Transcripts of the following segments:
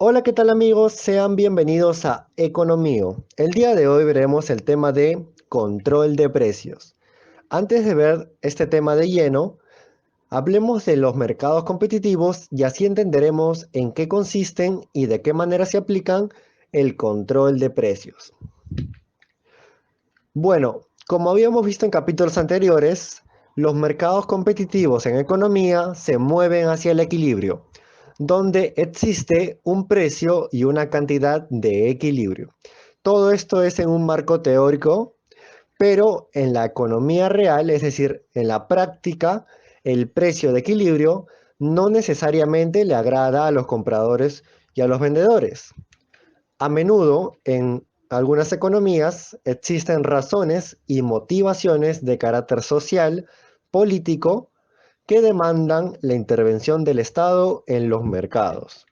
Hola, ¿qué tal amigos? Sean bienvenidos a Economío. El día de hoy veremos el tema de control de precios. Antes de ver este tema de lleno, hablemos de los mercados competitivos y así entenderemos en qué consisten y de qué manera se aplican el control de precios. Bueno, como habíamos visto en capítulos anteriores, los mercados competitivos en economía se mueven hacia el equilibrio, donde existe un precio y una cantidad de equilibrio. Todo esto es en un marco teórico, pero en la economía real, es decir, en la práctica, el precio de equilibrio no necesariamente le agrada a los compradores y a los vendedores. A menudo, en algunas economías, existen razones y motivaciones de carácter social, político, que demandan la intervención del Estado en los mercados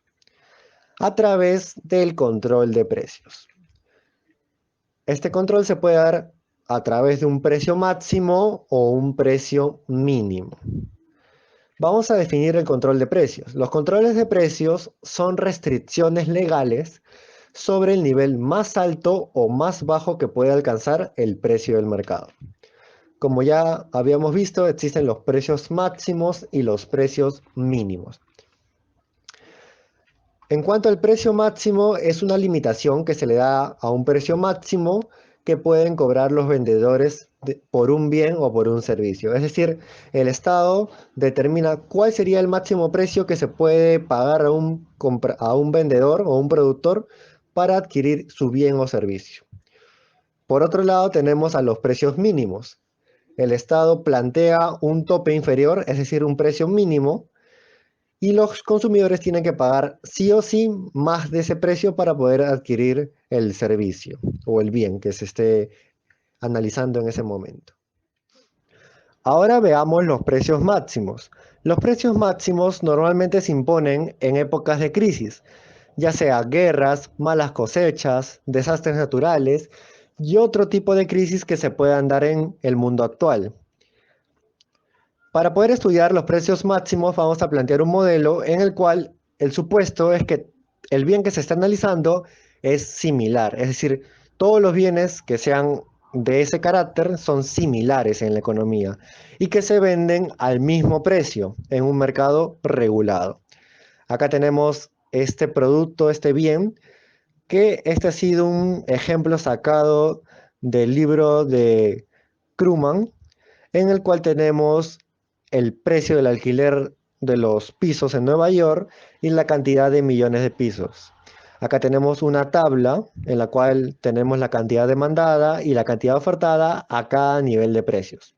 a través del control de precios. Este control se puede dar a través de un precio máximo o un precio mínimo. Vamos a definir el control de precios. Los controles de precios son restricciones legales sobre el nivel más alto o más bajo que puede alcanzar el precio del mercado. Como ya habíamos visto, existen los precios máximos y los precios mínimos. En cuanto al precio máximo, es una limitación que se le da a un precio máximo que pueden cobrar los vendedores por un bien o por un servicio. Es decir, el Estado determina cuál sería el máximo precio que se puede pagar a un vendedor o un productor para adquirir su bien o servicio. Por otro lado, tenemos a los precios mínimos. El Estado plantea un tope inferior, es decir, un precio mínimo, y los consumidores tienen que pagar sí o sí más de ese precio para poder adquirir el servicio o el bien que se esté analizando en ese momento. Ahora veamos los precios máximos. Los precios máximos normalmente se imponen en épocas de crisis, ya sea guerras, malas cosechas, desastres naturales y otro tipo de crisis que se puedan dar en el mundo actual. Para poder estudiar los precios máximos vamos a plantear un modelo en el cual el supuesto es que el bien que se está analizando es similar, es decir, todos los bienes que sean de ese carácter son similares en la economía y que se venden al mismo precio en un mercado regulado. Acá tenemos este producto, este bien, que este ha sido un ejemplo sacado del libro de Krugman, en el cual tenemos el precio del alquiler de los pisos en Nueva York y la cantidad de millones de pisos. Acá tenemos una tabla en la cual tenemos la cantidad demandada y la cantidad ofertada a cada nivel de precios.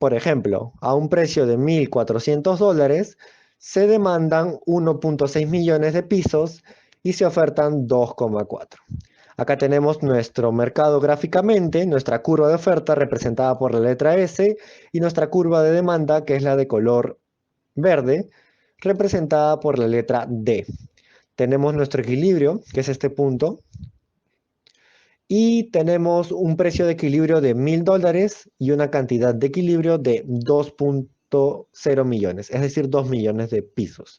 Por ejemplo, a un precio de $1.400 se demandan 1.6 millones de pisos y se ofertan 2,4. Acá tenemos nuestro mercado gráficamente, nuestra curva de oferta representada por la letra S y nuestra curva de demanda, que es la de color verde, representada por la letra D. Tenemos nuestro equilibrio, que es este punto, y tenemos un precio de equilibrio de $1.000 y una cantidad de equilibrio de 2.0 millones, es decir, 2 millones de pisos.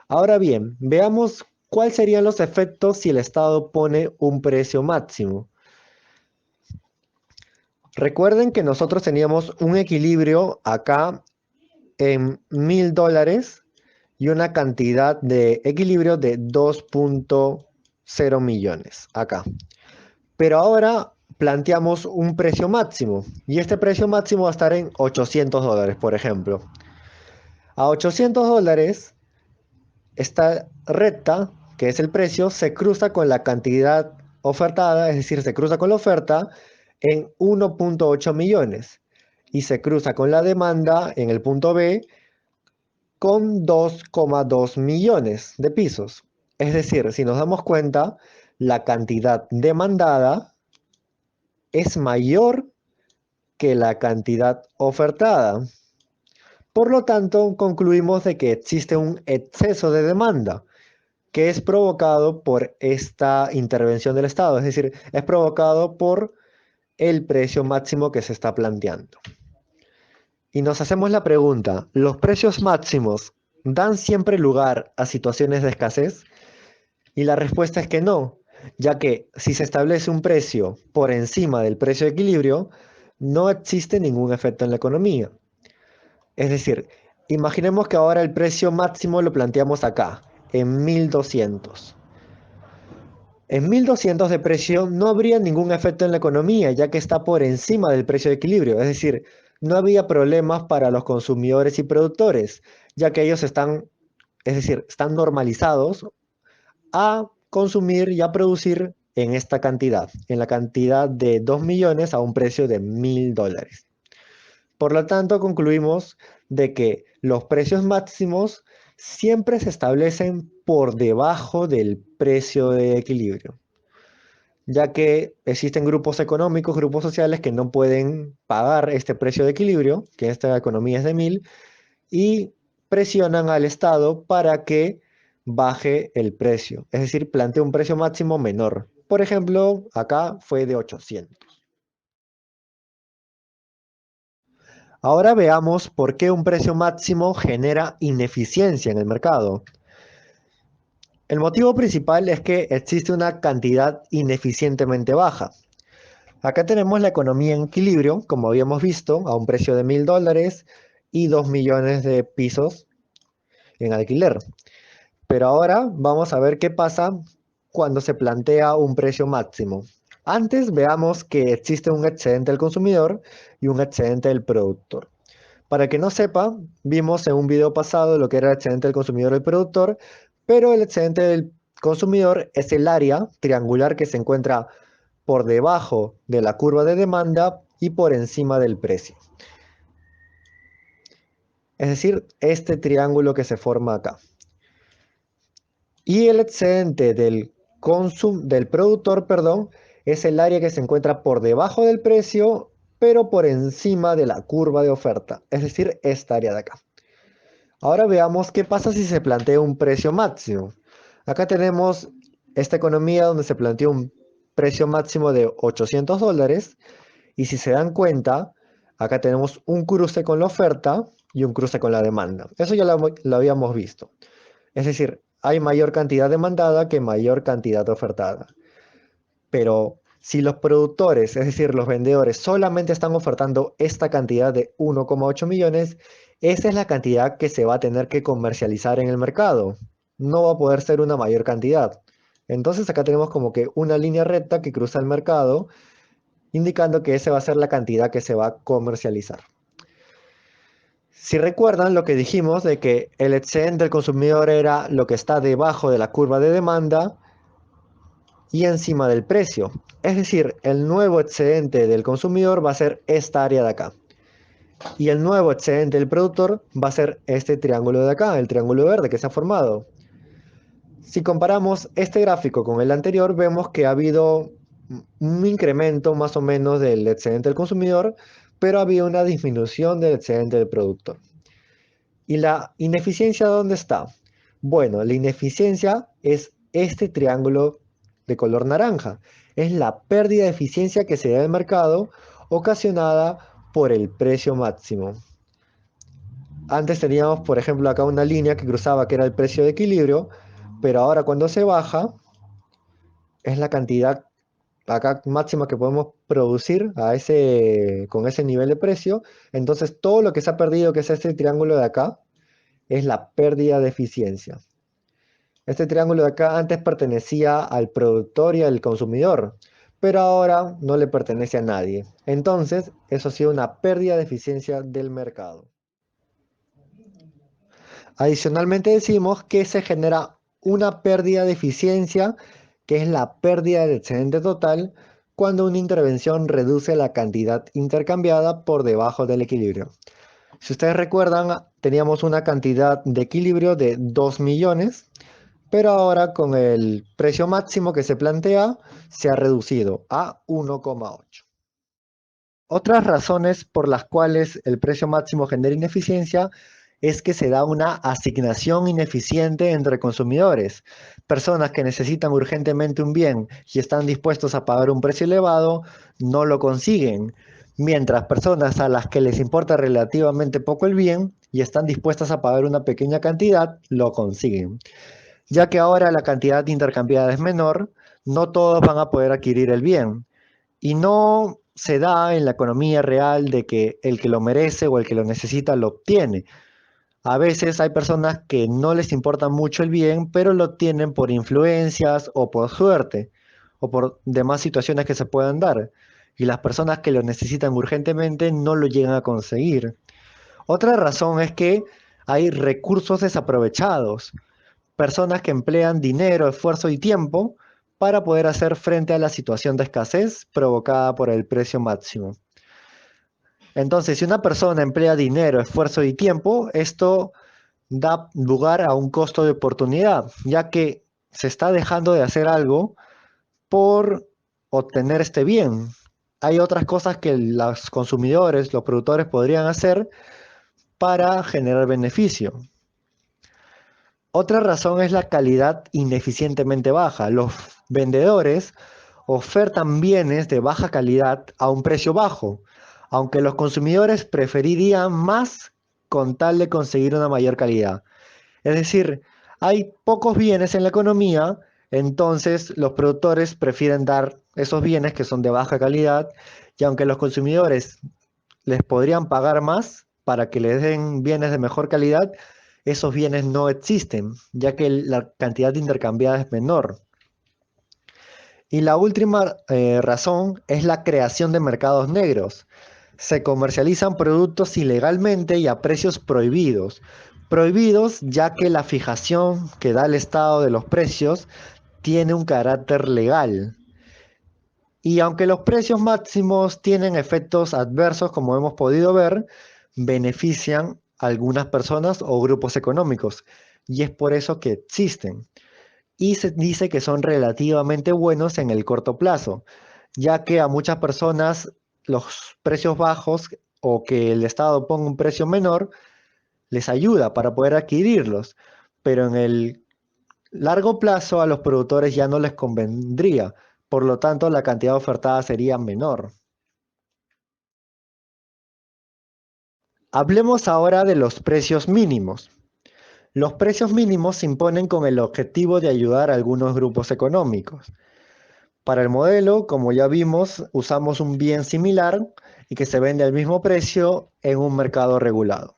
Ahora bien, veamos cuáles serían los efectos si el Estado pone un precio máximo. Recuerden que nosotros teníamos un equilibrio acá en $1.000 y una cantidad de equilibrio de 2.0 millones acá. Pero ahora planteamos un precio máximo y este precio máximo va a estar en $800, por ejemplo. A $800, esta recta, que es el precio, se cruza con la cantidad ofertada, es decir, se cruza con la oferta en 1.8 millones y se cruza con la demanda en el punto B con 2,2 millones de pisos. Es decir, si nos damos cuenta, la cantidad demandada es mayor que la cantidad ofertada. Por lo tanto, concluimos de que existe un exceso de demanda que es provocado por esta intervención del Estado, es decir, es provocado por el precio máximo que se está planteando. Y nos hacemos la pregunta, ¿los precios máximos dan siempre lugar a situaciones de escasez? Y la respuesta es que no, ya que si se establece un precio por encima del precio de equilibrio, no existe ningún efecto en la economía. Es decir, imaginemos que ahora el precio máximo lo planteamos acá, en 1200. En 1200 de precio no habría ningún efecto en la economía, ya que está por encima del precio de equilibrio. Es decir, no había problemas para los consumidores y productores, ya que ellos están, es decir, están normalizados a consumir y a producir en esta cantidad, en la cantidad de 2 millones a un precio de $1000. Por lo tanto, concluimos de que los precios máximos siempre se establecen por debajo del precio de equilibrio, ya que existen grupos económicos, grupos sociales que no pueden pagar este precio de equilibrio, que esta economía es de 1000, y presionan al Estado para que baje el precio, es decir, plantea un precio máximo menor. Por ejemplo, acá fue de 800. Ahora veamos por qué un precio máximo genera ineficiencia en el mercado. El motivo principal es que existe una cantidad ineficientemente baja. Acá tenemos la economía en equilibrio, como habíamos visto, a un precio de $1000 y 2 millones de pisos en alquiler. Pero ahora vamos a ver qué pasa cuando se plantea un precio máximo. Antes veamos que existe un excedente del consumidor y un excedente del productor. Para que no sepa, vimos en un video pasado lo que era el excedente del consumidor y el productor, pero el excedente del consumidor es el área triangular que se encuentra por debajo de la curva de demanda y por encima del precio. Es decir, este triángulo que se forma acá. Y el excedente del productor, perdón, es el área que se encuentra por debajo del precio, pero por encima de la curva de oferta, es decir, esta área de acá. Ahora veamos qué pasa si se plantea un precio máximo. Acá tenemos esta economía donde se planteó un precio máximo de $800 y si se dan cuenta, acá tenemos un cruce con la oferta y un cruce con la demanda. Eso ya lo habíamos visto. Es decir, hay mayor cantidad demandada que mayor cantidad ofertada. Pero si los productores, es decir, los vendedores, solamente están ofertando esta cantidad de 1,8 millones, esa es la cantidad que se va a tener que comercializar en el mercado. No va a poder ser una mayor cantidad. Entonces acá tenemos como que una línea recta que cruza el mercado, indicando que esa va a ser la cantidad que se va a comercializar. Si recuerdan lo que dijimos de que el excedente del consumidor era lo que está debajo de la curva de demanda y encima del precio. Es decir, el nuevo excedente del consumidor va a ser esta área de acá. Y el nuevo excedente del productor va a ser este triángulo de acá, el triángulo verde que se ha formado. Si comparamos este gráfico con el anterior, vemos que ha habido un incremento más o menos del excedente del consumidor, pero ha habido una disminución del excedente del productor. ¿Y la ineficiencia dónde está? Bueno, la ineficiencia es este triángulo de color naranja. Es la pérdida de eficiencia que se da en el mercado ocasionada por el precio máximo. Antes teníamos, por ejemplo, acá una línea que cruzaba que era el precio de equilibrio, pero ahora cuando se baja es la cantidad acá máxima que podemos producir con ese nivel de precio. Entonces todo lo que se ha perdido, que es este triángulo de acá, es la pérdida de eficiencia. Este triángulo de acá antes pertenecía al productor y al consumidor, pero ahora no le pertenece a nadie. Entonces, eso ha sido una pérdida de eficiencia del mercado. Adicionalmente decimos que se genera una pérdida de eficiencia, que es la pérdida del excedente total, cuando una intervención reduce la cantidad intercambiada por debajo del equilibrio. Si ustedes recuerdan, teníamos una cantidad de equilibrio de 2 millones, pero ahora con el precio máximo que se plantea, se ha reducido a 1,8. Otras razones por las cuales el precio máximo genera ineficiencia es que se da una asignación ineficiente entre consumidores. Personas que necesitan urgentemente un bien y están dispuestos a pagar un precio elevado, no lo consiguen, mientras personas a las que les importa relativamente poco el bien y están dispuestas a pagar una pequeña cantidad, lo consiguen. Ya que ahora la cantidad intercambiada es menor, no todos van a poder adquirir el bien. Y no se da en la economía real de que el que lo merece o el que lo necesita lo obtiene. A veces hay personas que no les importa mucho el bien, pero lo obtienen por influencias o por suerte o por demás situaciones que se puedan dar. Y las personas que lo necesitan urgentemente no lo llegan a conseguir. Otra razón es que hay recursos desaprovechados, personas que emplean dinero, esfuerzo y tiempo para poder hacer frente a la situación de escasez provocada por el precio máximo. Entonces, si una persona emplea dinero, esfuerzo y tiempo, esto da lugar a un costo de oportunidad, ya que se está dejando de hacer algo por obtener este bien. Hay otras cosas que los consumidores, los productores podrían hacer para generar beneficio. Otra razón es la calidad ineficientemente baja. Los vendedores ofertan bienes de baja calidad a un precio bajo, aunque los consumidores preferirían más con tal de conseguir una mayor calidad. Es decir, hay pocos bienes en la economía, entonces los productores prefieren dar esos bienes que son de baja calidad y aunque los consumidores les podrían pagar más para que les den bienes de mejor calidad, esos bienes no existen, ya que la cantidad intercambiada es menor. Y la última razón es la creación de mercados negros. Se comercializan productos ilegalmente y a precios prohibidos. Prohibidos ya que la fijación que da el Estado de los precios tiene un carácter legal. Y aunque los precios máximos tienen efectos adversos, como hemos podido ver, benefician a algunas personas o grupos económicos. Y es por eso que existen. Y se dice que son relativamente buenos en el corto plazo, ya que a muchas personas los precios bajos o que el Estado ponga un precio menor les ayuda para poder adquirirlos. Pero en el largo plazo a los productores ya no les convendría. Por lo tanto, la cantidad ofertada sería menor. Hablemos ahora de los precios mínimos. Los precios mínimos se imponen con el objetivo de ayudar a algunos grupos económicos. Para el modelo, como ya vimos, usamos un bien similar y que se vende al mismo precio en un mercado regulado.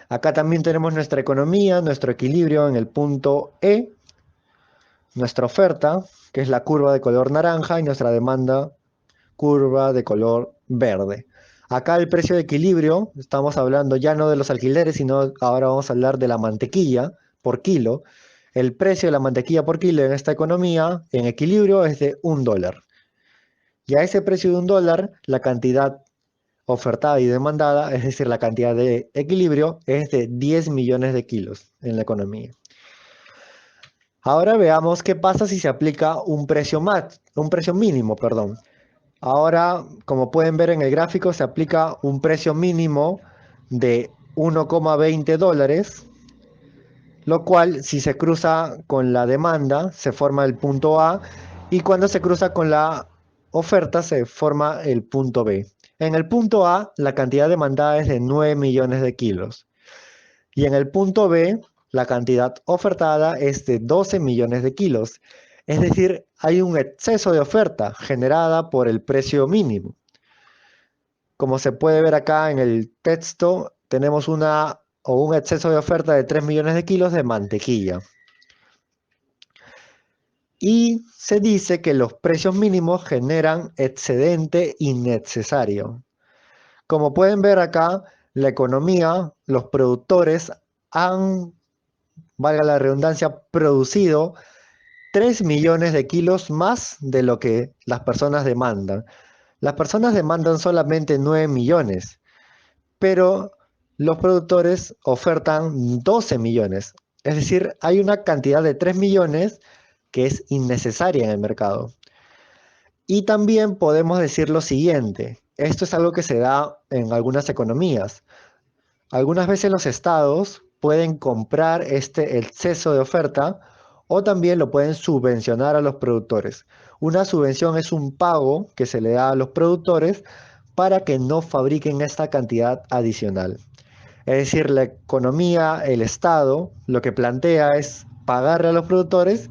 Acá también tenemos nuestra economía, nuestro equilibrio en el punto E, nuestra oferta, que es la curva de color naranja, y nuestra demanda, curva de color verde. Acá el precio de equilibrio, estamos hablando ya no de los alquileres, sino ahora vamos a hablar de la mantequilla por kilo. El precio de la mantequilla por kilo en esta economía, en equilibrio, es de $1. Y a ese precio de $1, la cantidad ofertada y demandada, es decir, la cantidad de equilibrio, es de 10 millones de kilos en la economía. Ahora veamos qué pasa si se aplica un precio mínimo, perdón. Ahora, como pueden ver en el gráfico, se aplica un precio mínimo de $1,20, lo cual, si se cruza con la demanda, se forma el punto A, y cuando se cruza con la oferta, se forma el punto B. En el punto A, la cantidad demandada es de 9 millones de kilos, y en el punto B, la cantidad ofertada es de 12 millones de kilos. Es decir, hay un exceso de oferta generada por el precio mínimo. Como se puede ver acá en el texto, tenemos un exceso de oferta de 3 millones de kilos de mantequilla. Y se dice que los precios mínimos generan excedente innecesario. Como pueden ver acá, la economía, los productores han, valga la redundancia, producido 3 millones de kilos más de lo que las personas demandan. Las personas demandan solamente 9 millones, pero los productores ofertan 12 millones. Es decir, hay una cantidad de 3 millones que es innecesaria en el mercado. Y también podemos decir lo siguiente, esto es algo que se da en algunas economías. Algunas veces los estados pueden comprar este exceso de oferta o también lo pueden subvencionar a los productores. Una subvención es un pago que se le da a los productores para que no fabriquen esta cantidad adicional. Es decir, la economía, el Estado, lo que plantea es pagarle a los productores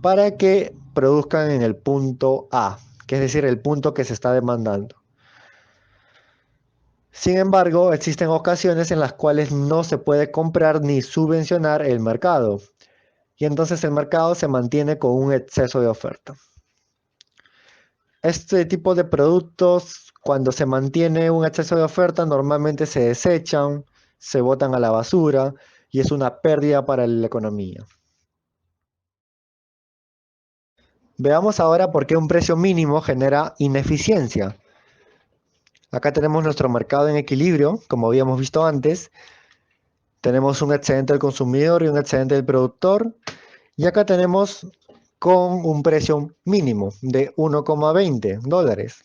para que produzcan en el punto A, que es decir, el punto que se está demandando. Sin embargo, existen ocasiones en las cuales no se puede comprar ni subvencionar el mercado, y entonces el mercado se mantiene con un exceso de oferta. Este tipo de productos, cuando se mantiene un exceso de oferta, normalmente se desechan, se botan a la basura y es una pérdida para la economía. Veamos ahora por qué un precio mínimo genera ineficiencia. Acá tenemos nuestro mercado en equilibrio, como habíamos visto antes. Tenemos un excedente del consumidor y un excedente del productor. Y acá tenemos con un precio mínimo de 1,20 dólares.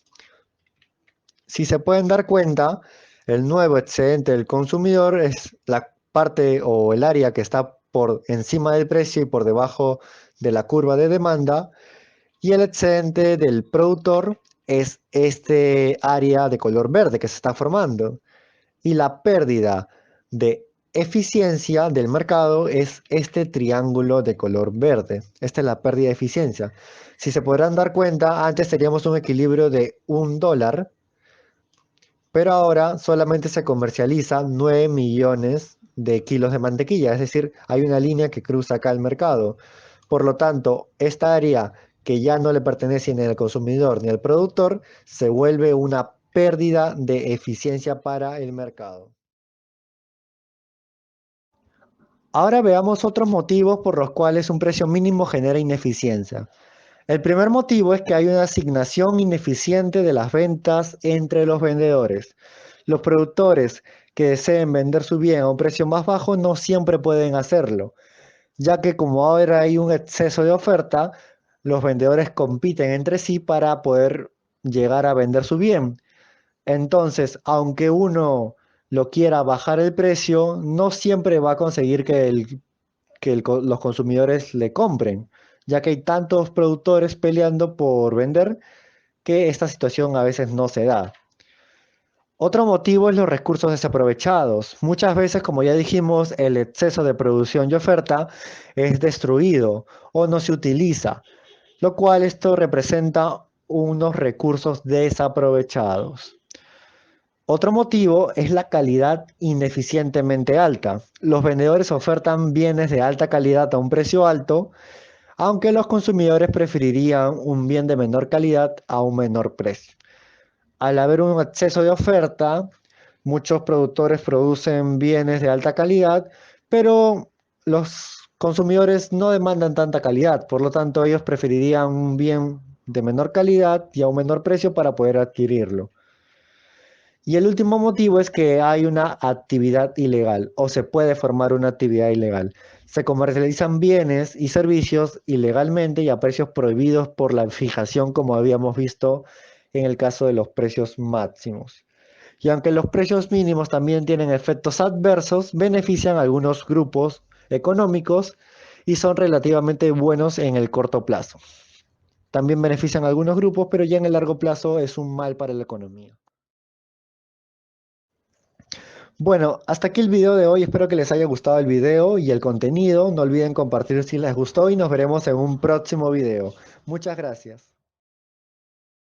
Si se pueden dar cuenta, el nuevo excedente del consumidor es la parte o el área que está por encima del precio y por debajo de la curva de demanda. Y el excedente del productor es este área de color verde que se está formando. Y la pérdida de eficiencia del mercado es este triángulo de color verde. Esta es la pérdida de eficiencia. Si se podrán dar cuenta, antes teníamos un equilibrio de $1, pero ahora solamente se comercializan 9 millones de kilos de mantequilla, es decir, hay una línea que cruza acá el mercado. Por lo tanto, esta área que ya no le pertenece ni al consumidor ni al productor, se vuelve una pérdida de eficiencia para el mercado. Ahora veamos otros motivos por los cuales un precio mínimo genera ineficiencia. El primer motivo es que hay una asignación ineficiente de las ventas entre los vendedores. Los productores que deseen vender su bien a un precio más bajo no siempre pueden hacerlo, ya que como ahora hay un exceso de oferta, los vendedores compiten entre sí para poder llegar a vender su bien. Entonces, aunque uno lo quiera bajar el precio, no siempre va a conseguir que los consumidores le compren, ya que hay tantos productores peleando por vender que esta situación a veces no se da. Otro motivo es los recursos desaprovechados. Muchas veces, como ya dijimos, el exceso de producción y oferta es destruido o no se utiliza, lo cual esto representa unos recursos desaprovechados. Otro motivo es la calidad ineficientemente alta. Los vendedores ofertan bienes de alta calidad a un precio alto, aunque los consumidores preferirían un bien de menor calidad a un menor precio. Al haber un exceso de oferta, muchos productores producen bienes de alta calidad, pero los consumidores no demandan tanta calidad, por lo tanto ellos preferirían un bien de menor calidad y a un menor precio para poder adquirirlo. Y el último motivo es que hay una actividad ilegal o se puede formar una actividad ilegal. Se comercializan bienes y servicios ilegalmente y a precios prohibidos por la fijación, como habíamos visto en el caso de los precios máximos. Y aunque los precios mínimos también tienen efectos adversos, benefician a algunos grupos económicos y son relativamente buenos en el corto plazo. También benefician a algunos grupos, pero ya en el largo plazo es un mal para la economía. Bueno, hasta aquí el video de hoy. Espero que les haya gustado el video y el contenido. No olviden compartir si les gustó y nos veremos en un próximo video. Muchas gracias.